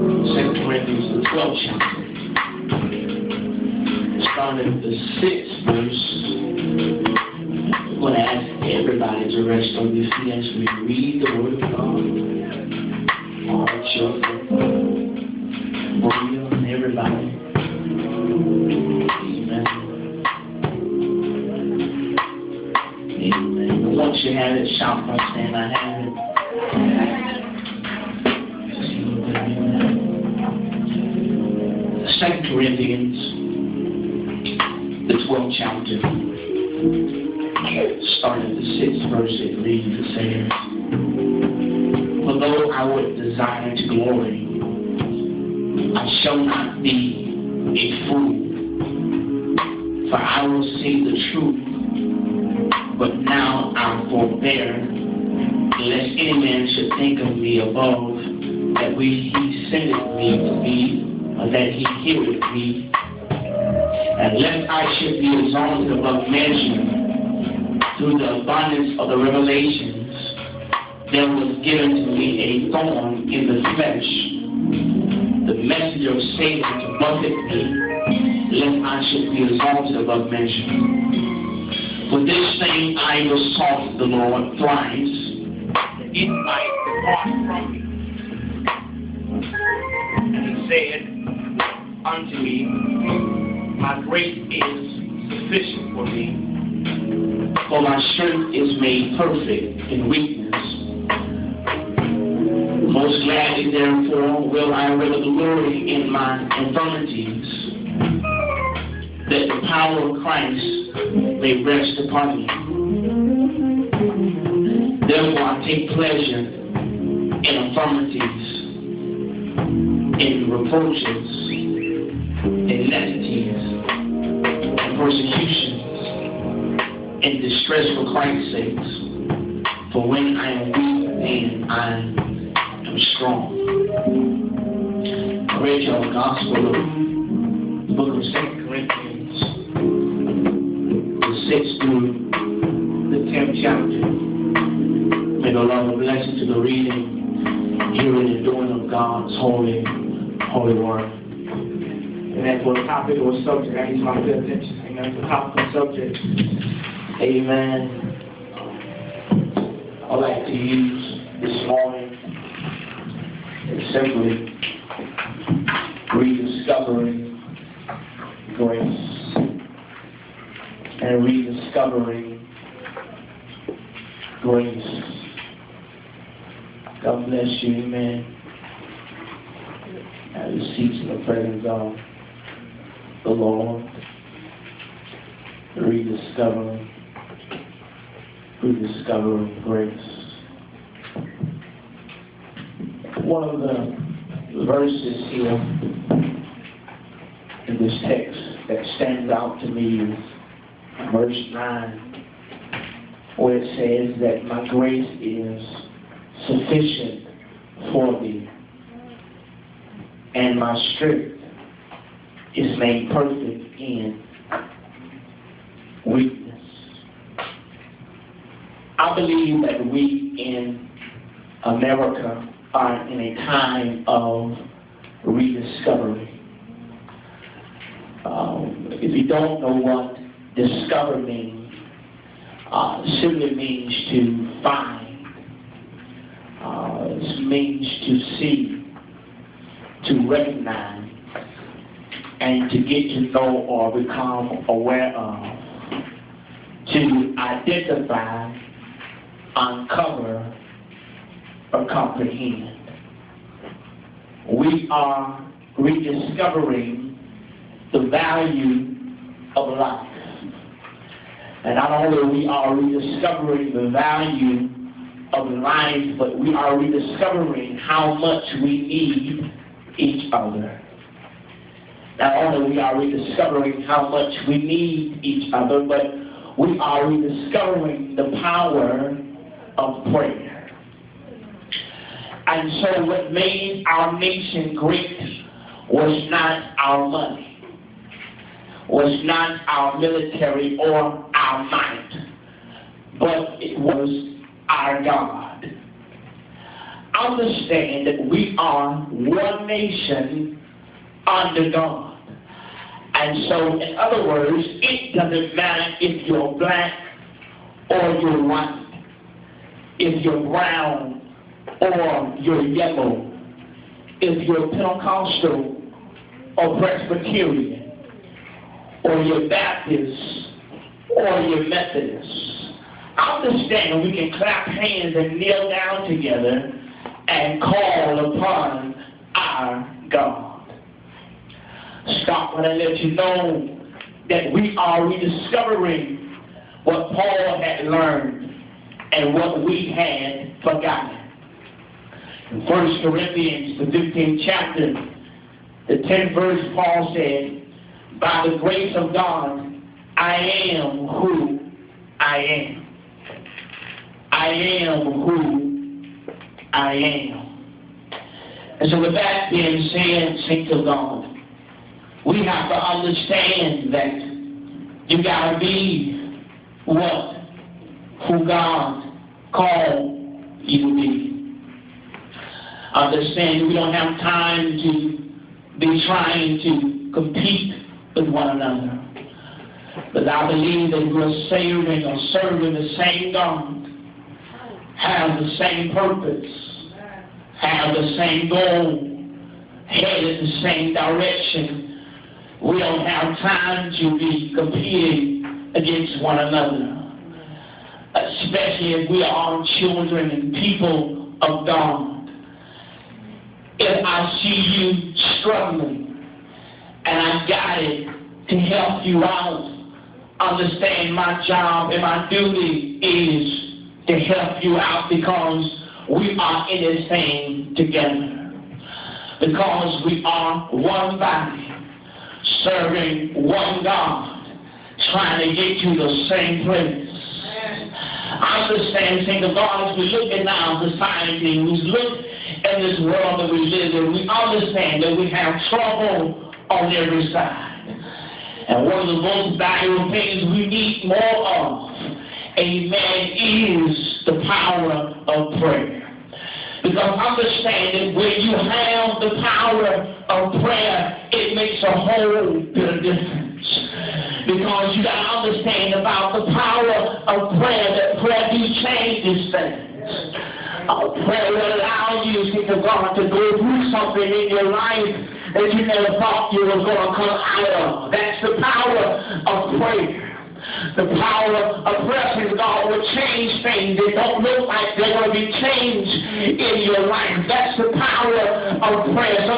2 Corinthians, the 12th chapter. Starting at the 6th verse. I'm going to ask everybody to rest on your feet as we read the Word of God. All children, Maria, and everybody. Amen. Amen. And once you have it, shout by saying, I have it. 2 Corinthians, the 12th chapter, starting at the 6th verse, it reads, it says, for though I would desire to glory, I shall not be a fool, for I will say the truth, but now I forbear, lest any man should think of me above that he sendeth me to be, or that he heareth me, and lest I should be exalted above measure through the abundance of the revelations. There was given to me a thorn in the flesh, the messenger of Satan to buffet me, lest I should be exalted above measure. For this thing I besought the Lord thrice, that it might depart from me. And he said unto me, my grace is sufficient for thee, for my strength is made perfect in weakness. Most gladly, therefore, will I rather glory in my infirmities, that the power of Christ may rest upon me. Therefore, I take pleasure in infirmities, in reproaches, in necessities, in persecutions, in distress for Christ's sake. For when I am weak, then I am strong. I read y'all the Gospel of the book of 2 Corinthians, the 6th through the 10th chapter. May the Lord bless you to the reading, hearing, and doing of God's holy word. Amen. For the topic or subject, I need my pay attention. Amen. For the topic or subject. Amen. I'd like to use this morning and simply rediscovering grace and rediscovering grace. God bless you, amen. As you seek in the presence of the Lord, rediscovering grace. One of the verses here in this text that stands out to me is verse 9, where it says that my grace is sufficient for thee, and my strength is made perfect in weakness. I believe that we in America are in a time of rediscovery. If you don't know what discover means, simply means to find. It means to see, to recognize, and to get to know or become aware of, to identify, uncover, or comprehend. We are rediscovering the value of life. And not only we are rediscovering the value of life, but we are rediscovering how much we need each other. Not only we are rediscovering how much we need each other, but we are rediscovering the power of prayer. And so what made our nation great was not our money, was not our military or our might, but it was our God. understand that we are one nation under God. And so, in other words, it doesn't matter if you're black or you're white, if you're brown or you're yellow, if you're Pentecostal or Presbyterian, or you're Baptist or you're Methodist. Understand we can clap hands and kneel down together and call upon our God. Stop when I let you know that we are rediscovering what Paul had learned and what we had forgotten. In 1 Corinthians, the 15th chapter, the 10th verse, Paul said, by the grace of God, I am who I am. I am who I am. And so with that being said, saints of God, we have to understand that you got to be who God called you to be. Understand we don't have time to be trying to compete with one another. But I believe that we're serving the same God, have the same purpose, have the same goal, headed the same direction. We don't have time to be competing against one another, especially if we are children and people of God. If I see you struggling and I got it to help you out, understand my job and my duty is to help you out, because we are in this thing together. Because we are one body, serving one God, trying to get to the same place. I understand, saying the God, as we look at our society, we look at this world that we live in, we understand that we have trouble on every side. And one of the most valuable things we need more of, amen, is the power of prayer. Because understand that when you have the power of prayer, it makes a whole bit of difference. Because you got to understand about the power of prayer, that prayer do changes things. Prayer will allow you, to God, to go through something in your life that you never thought you were going to come out of. That's the power of prayer. The power of prayer, God, will change things that don't look like they're going to be changed in your life. That's the power of prayer. So